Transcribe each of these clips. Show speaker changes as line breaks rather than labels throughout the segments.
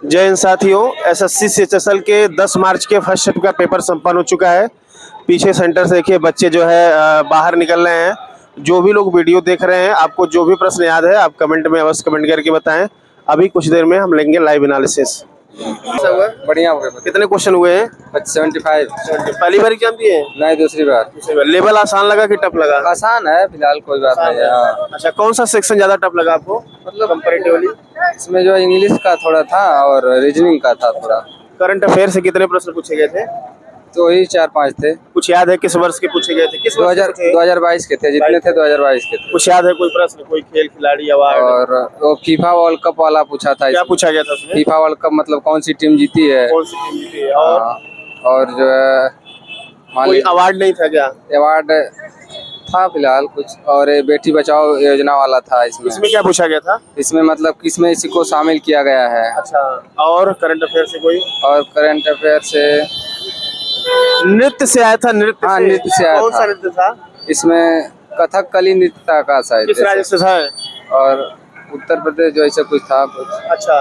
जय हिंद साथियों, SSC CHSL के 10 मार्च के फर्स्ट शिफ्ट का पेपर संपन्न हो चुका है। पीछे सेंटर से देखिए बच्चे जो है बाहर निकल रहे हैं। जो भी लोग वीडियो देख रहे हैं, आपको जो भी प्रश्न याद है आप कमेंट में अवश्य कमेंट करके बताएं। अभी कुछ देर में हम लेंगे लाइव एनालिसिस।
बढ़िया हो गया।
कितने क्वेश्चन हुए हैं?
75।
पहली बार एग्जाम दिए हैं?
नहीं, दूसरी बार।
लेवल आसान लगा कि टफ लगा?
आसान है फिलहाल, कोई बात नहीं है। हाँ।
अच्छा, कौन सा सेक्शन ज्यादा टफ लगा आपको मतलब कंपैरेटिवली?
इसमें जो इंग्लिश का थोड़ा था और रीजनिंग का था थोड़ा।
करंट अफेयर से कितने प्रश्न पूछे गए थे?
तो वही 4-5 थे।
कुछ याद है किस वर्ष के पूछे गए थे? किस वर्ष के पूछे?
2022 के थे, जितने थे 2022 के थे।
कुछ याद है कोई प्रश्न, कोई खेल खिलाड़ी अवार्ड?
और वो फीफा वर्ल्ड कप वाला पूछा था।
क्या पूछा गया था उसमें?
फीफा वर्ल्ड कप मतलब कौन सी टीम जीती है।
कौन सी टीम जीती है?
और जो है
कोई अवार्ड नहीं था क्या?
अवार्ड था फिलहाल कुछ, और ये बेटी बचाओ योजना वाला था।
इसमें क्या पूछा गया था?
इसमें मतलब किसमें इसी को शामिल किया गया है।
अच्छा, और करंट अफेयर से कोई?
और करंट अफेयर से
नृत्य से आया था। नृत्य
हाँ,
से?
नृत्य से आया
कौन
था।
सा नृत्य था?
इसमें कथकली नृत्य था का शायद।
किस राज्य से था?
और उत्तर प्रदेश जो ऐसा कुछ था कुछ।
अच्छा,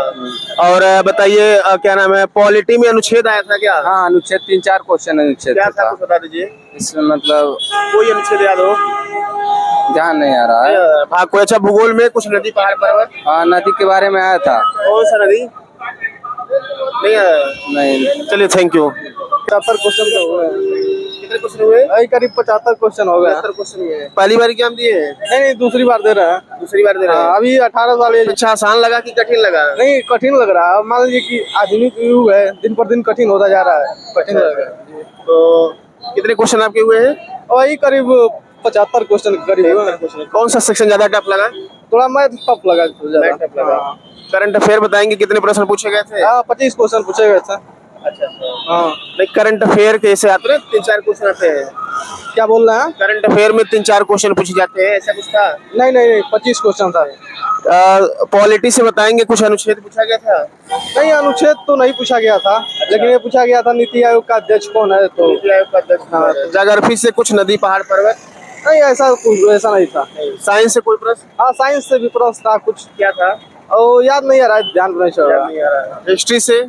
और बताइए क्या नाम है, पॉलिटी में अनुच्छेद आया था क्या?
हाँ, अनुच्छेद 3-4 क्वेश्चन अनुच्छेद
क्या था
था।
कुछ बता दीजिए।
इसमें मतलब
कोई अनुच्छेद याद हो?
ध्यान नहीं आ रहा है।
हाँ, कोई अच्छा भूगोल में कुछ नदी पहाड़ पर्वत?
हाँ, नदी के बारे में आया था।
कौन सा नदी? नहीं आया?
नहीं।
चलिए, थैंक यू।
75 क्वेश्चन तो हुए।
कितने क्वेश्चन हुए?
करीब 75 क्वेश्चन हो गए।
75 क्वेश्चन हुए। पहली बार एग्जाम दिए हैं?
नहीं, दूसरी बार दे रहे हैं।
दूसरी बार दे रहे हैं?
अभी 18 साल।
अच्छा, आसान लगा कि कठिन लगा?
नहीं, कठिन लग रहा है। मान लीजिए कि आधुनिक युग है, दिन पर दिन कठिन होता जा रहा है। कठिन लग रहा है।
तो कितने क्वेश्चन आपके हुए हैं?
वही करीब 75 क्वेश्चन करीब।
कौन सा सेक्शन ज्यादा टफ लगा?
थोड़ा मैथ टफ लगा।
करंट अफेयर बताएंगे कितने प्रश्न पूछे गए थे?
25 क्वेश्चन पूछे गए थे।
अच्छा। हाँ, नहीं, करंट अफेयर कैसे आते हैं? 3-4 क्वेश्चन आते हैं।
क्या बोल रहे हैं?
करंट अफेयर में 3-4 क्वेश्चन पूछे जाते हैं, ऐसा कुछ था?
नहीं, 25 क्वेश्चन था।
पॉलिटी से बताएंगे कुछ अनुच्छेद पूछा गया था?
नहीं, अनुच्छेद तो नहीं पूछा गया था। लेकिन ये पूछा गया था नीति आयोग का अध्यक्ष कौन है। तो
नीति आयोग का अध्यक्ष। ज्योग्राफी से कुछ नदी पहाड़ पर्वत?
नहीं, ऐसा नहीं था।
साइंस से कोई प्रश्न?
हाँ, साइंस से भी प्रश्न था कुछ।
क्या था?
और याद नहीं आ रहा है, ध्यान नहीं चल रहा।
हिस्ट्री से?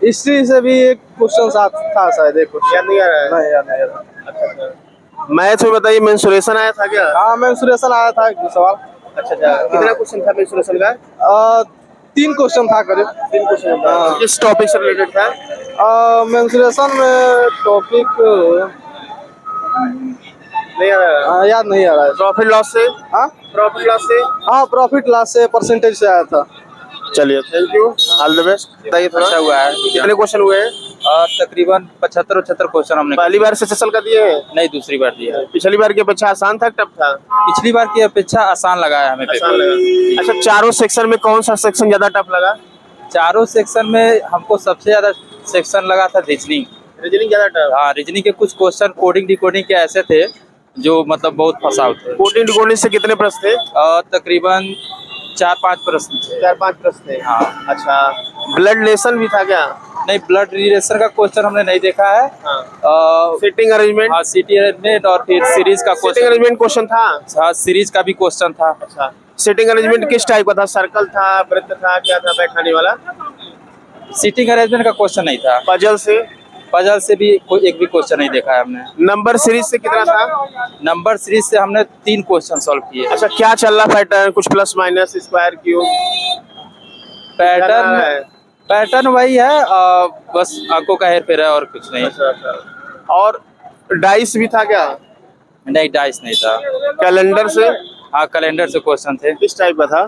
हिस्ट्री से भी एक क्वेश्चन था शायद। एक
याद नहीं आ रहा है?
नहीं, याद नहीं आ रहा।
अच्छा। मैथ में बताइए, मेंसुरेशन आया था क्या?
हाँ, मेंसुरेशन आया था एक सवाल।
अच्छा, कितना क्वेश्चन था मेंसुरेशन का?
3 क्वेश्चन था करीब।
3 क्वेश्चन। किस टॉपिक से रिलेटेड था?
मेंसुरेशन में टॉपिक
नहीं आ रहा?
याद नहीं आ रहा है।
प्रॉफिट लॉस से?
हाँ,
प्रॉफिट लॉस से?
हाँ, प्रॉफिट लॉस से परसेंटेज से आया था।
चलिए, thank you, all the best. बताइए थोड़ा।
अच्छा हुआ है।
कितने क्वेश्चन हुए हैं?
तकरीबन 75 क्वेश्चन हमने।
पहली बार से सेशनल का दिए हैं?
नहीं, दूसरी बार दिया है।
पिछली बार की अपेक्षा आसान था टफ था?
पिछली बार की अपेक्षा आसान लगा है हमें
आसान
पेपर।
लगा। अच्छा, चारों सेक्शन में कौन सा सेक्शन ज्यादा टफ लगा?
चारों सेक्शन में हमको सबसे ज्यादा सेक्शन लगा था रीजनिंग।
रीजनिंग ज्यादा टफ?
हाँ, रीजनिंग के कुछ क्वेश्चन कोडिंग डिकोडिंग के ऐसे थे जो मतलब बहुत फंसाव थे।
कोडिंग डिकोडिंग से कितने प्रश्न थे?
तकरीबन 4-5 प्रश्न थे।
4-5 प्रश्न थे।
हाँ।
अच्छा, ब्लड रिलेशन भी था क्या?
नहीं, ब्लड रिलेशन का क्वेश्चन हमने नहीं देखा है।
Seating arrangement?
हाँ, सिटी अरेंजमेंट और फिर सीरीज का
सीटिंग
क्वेश्चन।
अरेंजमेंट क्वेश्चन था?
हाँ, सीरीज का भी क्वेश्चन था।
अच्छा, सीटिंग अरेंजमेंट किस टाइप का था? सर्कल था, वृत्त था, क्या था बैठाने वाला?
सीटिंग अरेंजमेंट का क्वेश्चन नहीं था।
पजल से?
पजल से भी कोई एक भी क्वेश्चन नहीं देखा है हमने।
नंबर सीरीज से कितना था?
नंबर सीरीज से हमने 3 क्वेश्चन सॉल्व किए।
अच्छा, क्या चल रहा पैटर्न? कुछ plus minus square cube?
Pattern वही है, बस आंखों का हेर फेर है और कुछ नहीं।
अच्छा। और डाइस भी था क्या?
नहीं, डाइस नहीं था।
कैलेंडर से?
हाँ, कैलेंडर से क्वेश्चन थे।
किस टाइप का था?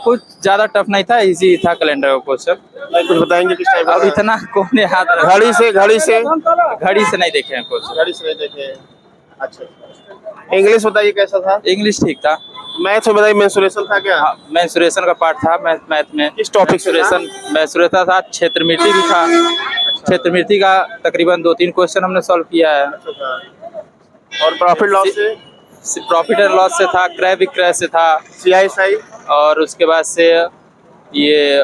कुछ ज्यादा टफ नहीं था, इजी था कैलेंडर का क्वेश्चन।
कुछ बताएंगे किस टाइप का?
अब इतना कौन याद रखा?
घड़ी से?
घड़ी से नहीं देखे हैं क्वेश्चन।
घड़ी से नहीं देखे? अच्छा। इंग्लिश बताइए कैसा था?
इंग्लिश ठीक था।
मैथ में बताइए, मेंसुरेशन था क्या?
हाँ, मेंसुरेशन का पार्ट था मैथ में।
किस टॉपिक से था?
मेंसुरेशन था, क्षेत्रमिति भी था। क्षेत्रमिति का तकरीबन 2-3 क्वेश्चन हमने सॉल्व किया है।
और प्रॉफिट लॉस से?
प्रॉफिट एंड लॉस से था, क्रय विक्रय से था,
CISI?
और उसके बाद से ये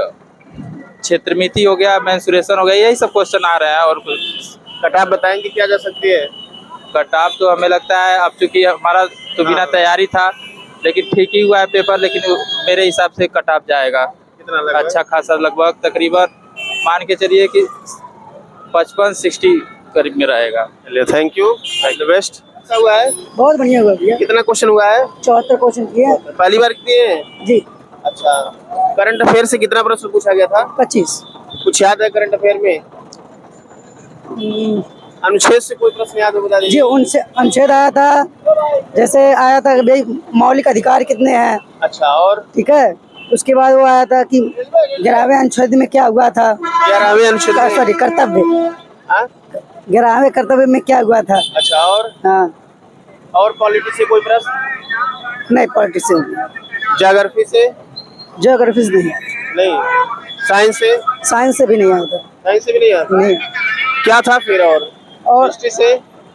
क्षेत्रमिति हो गया, मेंसुरेशन हो गया, यही सब क्वेश्चन आ रहे हैं। और
कट ऑफ बताएंगे क्या जा सकती है?
कट ऑफ तो हमें लगता है, अब चूंकि हमारा तो बिना तैयारी था, लेकिन ठीक ही हुआ है पेपर, लेकिन मेरे हिसाब से कट ऑफ जाएगा
कितना लगा?
अच्छा खासा, लगभग तकरीबन मान के चलिए कि 55-60 करीब में रहेगा।
चलिए thank you, all the best. ऐसा हुआ है,
बहुत बढ़िया हुआ भैया।
कितना क्वेश्चन हुआ है?
74 क्वेश्चन किए।
पहली बार किए हैं?
जी।
अच्छा, करंट अफेयर से कितना प्रश्न पूछा गया था?
25।
कुछ याद है करंट अफेयर में? अनुच्छेद से कोई प्रश्न याद हो बता
जी,
दीजिए।
उनसे अनुच्छेद आया था, जैसे आया था कि भाई मौलिक अधिकार कितने हैं।
अच्छा, और
ठीक है, उसके बाद वो आया था कि 11वें अनुच्छेद में क्या हुआ था।
11वें अनुच्छेद में?
सॉरी, कर्तव्य।
हाँ?
11वें कर्तव्य में क्या हुआ था।
अच्छा,
हाँ,
और पॉलिटी से कोई प्रश्न?
नहीं, पॉलिटिक्स से,
ज्योग्राफी से?
ज्योग्राफी से नहीं,
नहीं। साइंस से?
साइंस से भी नहीं आया था।
साइंस से भी नहीं आता?
नहीं।
क्या था फिर? और हिस्ट्री से?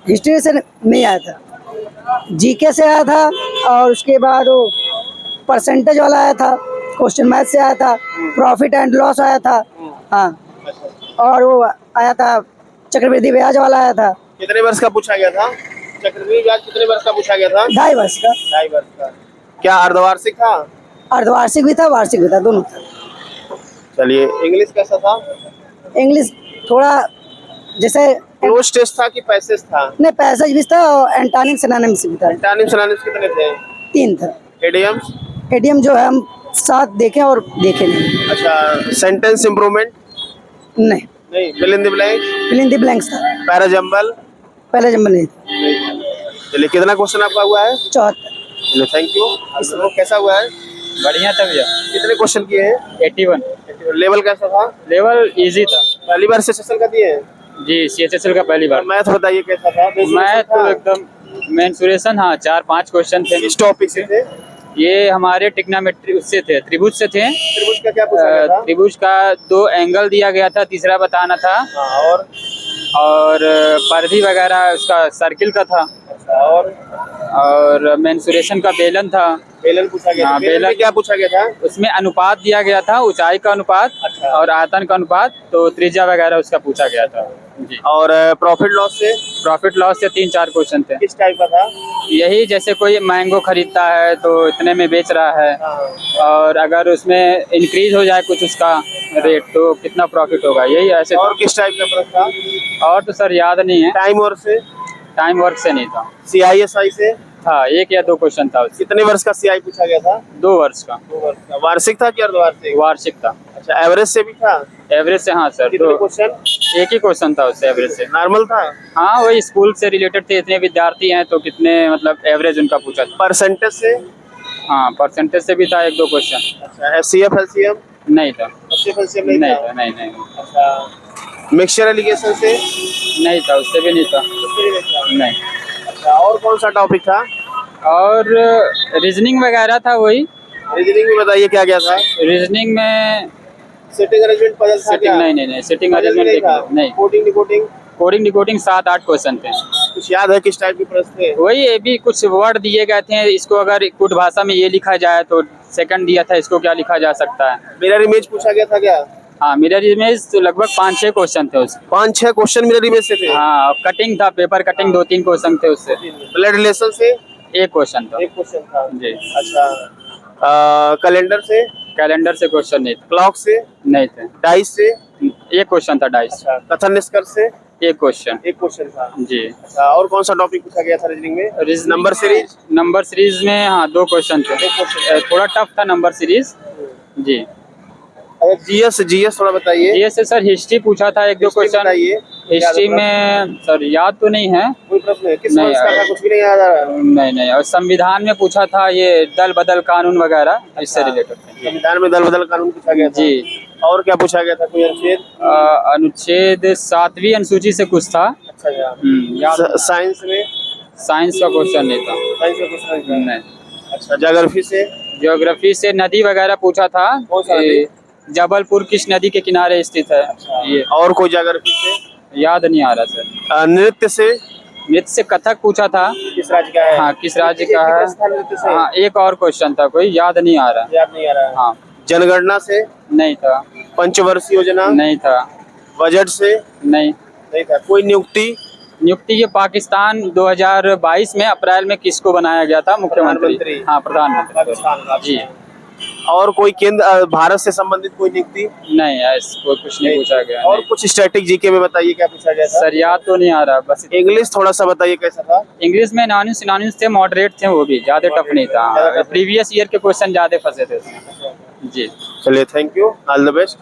हिस्ट्री से नहीं आया था। जीके से आया था, और उसके बाद वो परसेंटेज वाला आया था, क्वेश्चन मैथ से आया था, प्रॉफिट एंड लॉस आया था। हाँ, और वो आया था चक्रवृद्धि ब्याज वाला आया था।
कितने वर्ष का पूछा गया था? चक्रवृद्धि ब्याज कितने वर्ष का पूछा गया था?
2.5 वर्ष का।
2.5 वर्ष का। क्या अर्धवार्षिक था?
अर्धवार्षिक भी था, वार्षिक भी था, दोनों था।
चलिए, इंग्लिश कैसा था?
इंग्लिश थोड़ा जैसे
क्लोज टेस्ट था कि पैसेज था?
नहीं, पैसेज भी था और एंटोनिम सिनोनिम्स भी था।
एंटोनिम सिनोनिम्स कितने थे?
3 था।
इडियम्स?
इडियम जो है हम 7 देखे और देखे नहीं।
अच्छा, सेंटेंस इंप्रूवमेंट?
नहीं,
नहीं। Fill in the blanks?
Fill in the blanks था।
पैराजम्बल?
पहले जंबल नहीं था।
चलिए, कितना क्वेश्चन आपका हुआ है?
74।
चलिए थैंक यू। वो कैसा हुआ है?
बढ़िया था भैया।
कितने क्वेश्चन किए हैं?
81।
लेवल कैसा था?
लेवल इजी था।
पहली बार सेशन का दिए हैं?
जी, CHSL का पहली बार।
मैथ बताइए कैसा था?
मैं तो एकदम मेंसुरेशन, हाँ 4-5 क्वेश्चन थे।
किस टॉपिक से थे?
ये हमारे ट्रिग्नोमेट्री उससे थे, त्रिभुज से थे।
त्रिभुज का क्या पूछा गया था?
त्रिभुज का 2 एंगल दिया गया था, तीसरा बताना था।
हाँ,
और परिधि वगैरह उसका सर्किल का था।
अच्छा,
और मेंसुरेशन का बेलन था।
बेलन पूछा गया था?
हाँ,
बेलन में क्या पूछा गया था?
उसमें अनुपात दिया गया था, ऊंचाई का अनुपात।
अच्छा।
और आयतन का अनुपात, तो त्रिज्या वगैरह उसका पूछा गया था। जी।
और प्रॉफिट लॉस से?
प्रॉफिट लॉस से 3-4 क्वेश्चन थे।
किस टाइप का था?
यही जैसे कोई मैंगो खरीदता है तो इतने में बेच रहा है,
हाँ।
और अगर उसमें इंक्रीज हो जाए कुछ उसका रेट तो कितना प्रॉफिट होगा, यही ऐसे।
और किस टाइप का प्रश्न था?
और तो सर याद नहीं है।
टाइम वर्क से?
टाइम वर्क से नहीं था।
CISI से?
था 1 या 2 क्वेश्चन था उससे।
कितने वर्ष का CI पूछा गया था?
2 वर्ष का।
2 वर्ष का। वार्षिक था कि अर्धवार्षिक?
वार्षिक था।
अच्छा, एवरेज से भी था?
एवरेज से, हाँ सर।
कितने
2
क्वेश्चन?
1 ही क्वेश्चन था उससे, एवरेज से।
नॉर्मल था?
हाँ, वही स्कूल से रिलेटेड थे, इतने विद्यार्थी हैं तो कितने मतलब एवरेज उनका पूछा था।
परसेंटेज से?
हाँ, परसेंटेज से भी था 1-2 क्वेश्चन।
अच्छा, FCF LCM?
नहीं था।
FCF LCM
नहीं
नहीं
था,
था?
नहीं।
अच्छा, मिक्सचर एलिगेशन से?
नहीं था, उससे भी नहीं था।
उससे भी नहीं था?
नहीं।
अच्छा, और कौन सा टॉपिक था?
और रीजनिंग वगैरह था वही।
रीजनिंग में बताइए क्या क्या था?
रीजनिंग में
सेटिंग अरेंजमेंट पजल था क्या?
नहीं, सिटिंग
पजल
अरेंजमेंट
नहीं था?
नहीं।
Coding decoding?
Coding decoding 7-8 question थे।
कुछ याद है किस टाइप के प्रश्न थे?
वही, ये भी कुछ वर्ड दिए गए थे, इसको अगर कुछ भाषा में ये लिखा जाए तो सेकंड दिया था, इसको क्या लिखा जा सकता है।
मिरर इमेज पूछा गया था क्या?
हाँ, मिरर इमेज तो लगभग 5-6 क्वेश्चन थे उसके।
5-6 क्वेश्चन मिरर इमेज से थे?
हाँ, कटिंग था, पेपर कटिंग 2-3 क्वेश्चन थे उससे।
ब्लड रिलेशन से?
1 क्वेश्चन था।
1 क्वेश्चन था?
जी।
अच्छा, कैलेंडर से?
कैलेंडर से क्वेश्चन नहीं था।
क्लॉक से?
नहीं थे।
डाइस से?
1 क्वेश्चन था डाइस।
अच्छा, कथन निष्कर्ष से?
1 क्वेश्चन।
1 क्वेश्चन था?
जी।
अच्छा, और कौन सा टॉपिक पूछा गया था रीजनिंग में?
Reasoning
number series?
Number series में हाँ 2 क्वेश्चन थे।
2 क्वेश्चन।
थोड़ा टफ था नंबर सीरीज। जी।
अच्छा, जीएस थोड़ा बताइए।
ये से सर हिस्ट्री पूछा था 1-2 क्वेश्चन।
बताइए।
हिस्ट्री में सर याद तो नहीं है।
कोई प्रश्न है? किस
नहीं,
वर्ष का था? कुछ भी नहीं याद आ रहा?
नहीं। और संविधान में पूछा था ये दल बदल कानून वगैरह, इससे रिलेटेड थे।
संविधान में दल बदल कानून पूछा गया था?
जी।
और क्या पूछा गया था? कोई अनुच्छेद?
अनुच्छेद 7वीं अनुसूची से कुछ था।
अच्छा,
याद।
साइंस में?
साइंस का क्वेश्चन नहीं था।
साइंस का क्वेश्चन
नहीं।
अच्छा, ज्योग्राफी से?
ज्योग्राफी से नदी वगैरह पूछा था।
कौन सा नदी?
जबलपुर किस नदी के किनारे स्थित है। ये
और कोई ज्योग्राफी से?
याद नहीं आ रहा सर।
नृत्य से?
नृत्य से कथक पूछा था।
किस राज्य का है?
हाँ, किस राज्य का
एक ही
है।
प्रश्न था नृत्य से?
हाँ, एक और क्वेश्चन था, कोई याद नहीं आ रहा।
याद नहीं आ रहा है?
हाँ।
जनगणना से?
नहीं था।
पंचवर्षीय योजना?
नहीं था।
बजट से?
नहीं।
नहीं था। कोई नियुक्ति?
नियुक्ति ये पाकिस्तान 2022 में अप्रैल में किसको बनाया गया था मुख्यमंत्री?
प्रधानमंत्री।
हाँ, प्रधानमंत्री।
पाकिस्तान का?
जी।
और कोई केंद्र भारत से संबंधित कोई नियुक्ति?
नहीं, ऐसा कोई कुछ नहीं पूछा गया।
और कुछ स्टैटिक जीके में बताइए क्या पूछा गया था?
सर याद तो नहीं आ रहा, बस
इंग्लिश थोड़ा सा बताइए कैसा था?
इंग्लिश में नॉनिस सिनोनिम्स थे, मॉडरेट थे, वो भी ज्यादा टफ नहीं था। प्रीवियस ईयर के क्वेश्चन ज्यादा फंसे थे उसमें। जी।
चलिए, thank you, all the best.